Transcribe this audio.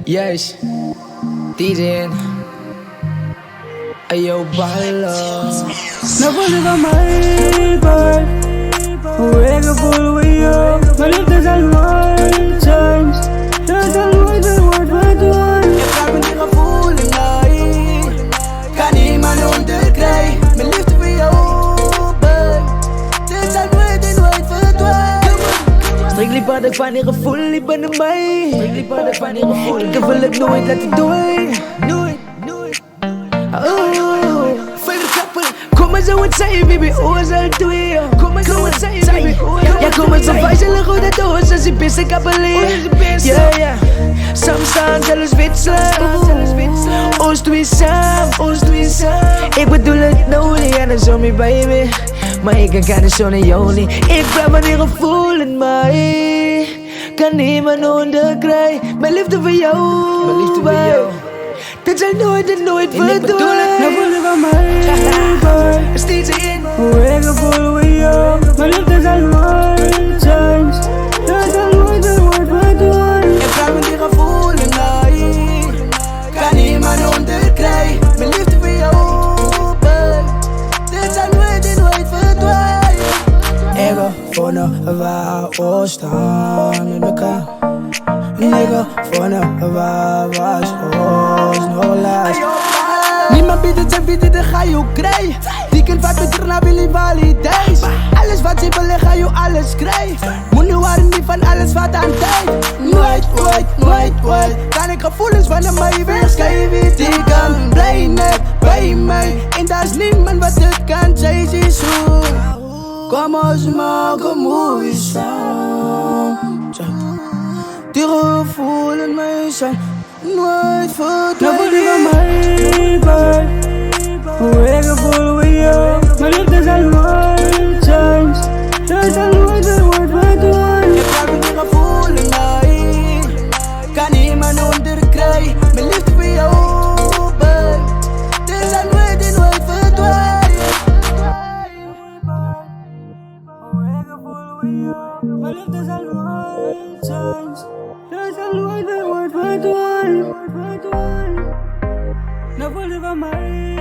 Juist, DJ Ayo Ballo. Nou was het aan mij, boy. Hoe ik me voel met jou. Mijn liefde zal nooit zijn. Dat zal nooit een woord verdwijnen. Je vraagt me die gevoelens, kan niemand onderkrijgen. Mijn liefde voor jou, boy. Dit zal nooit en nooit verdwijnen. Strictly part ik van die gevoel, die ben in mij. Strictly part ik van die gevoel. Ik wil het nooit laten doen. Nooit. Oh, verder kappen. Kom maar zo het zijn, baby, oor zal twee. Kom maar zo het zijn, baby. Ja, kom maar zo vijf zullen goed het oor, zoals die beste kappelen. Ja. Samen staan, zelfs witselen. Ons twee samen. Ik bedoel het nou niet, en dan zo me baby. Maar ik kan het zo naar jou niet. Ik blijf maar die gevoel in mij. Kan niemand onderkrijgen. Mijn liefde voor jou. Dit zal nooit en nooit verdwijnen. Nou was het aan mij, boy. Steeds in. Hoe ik me voel met jou. Mijn liefde zal nooit zijn. Dat zal nooit een woord verdwijnen. Je vraagt me die gevoelens, kan niemand onderkrijgen. Mijn liefde voor jou, boy. Dit zal nooit en nooit verdwijnen. Ik vonden waar we staan met elkaar. Nigga, vonden waar was ons nog laatst. Niemand biedt het, ze biedt het, dan ga je ook krijgen. Die kind wat me terug naar Willy Validays. Alles wat ze willen, ga je alles krijgen. Moet nu waren niet van alles wat aan tijd. Nooit. Kan ik gevoelens van mij wegschrijven. Die kan blij net bij mij. En daar is niemand wat het kan, zij is zo. Kom ons maken mooie samen. Die gevoelens mij zijn nooit verdwijnen. Nou voel ik aan mij, boy. Hoe ik me voel met jou. Mijn liefde zal nooit zijn. Dat zal nooit een woord verdwijnen. Je vraagt me die gevoelens, kan niemand onderkrijgen. Mijn liefde voor jou, boy. Dit zal nooit en nooit verdwijnen. Hoe ik me voel met jou. Mijn liefde zal nooit zijn. Dat zal nooit een woord verdwijnen. Nou voel ik aan mij.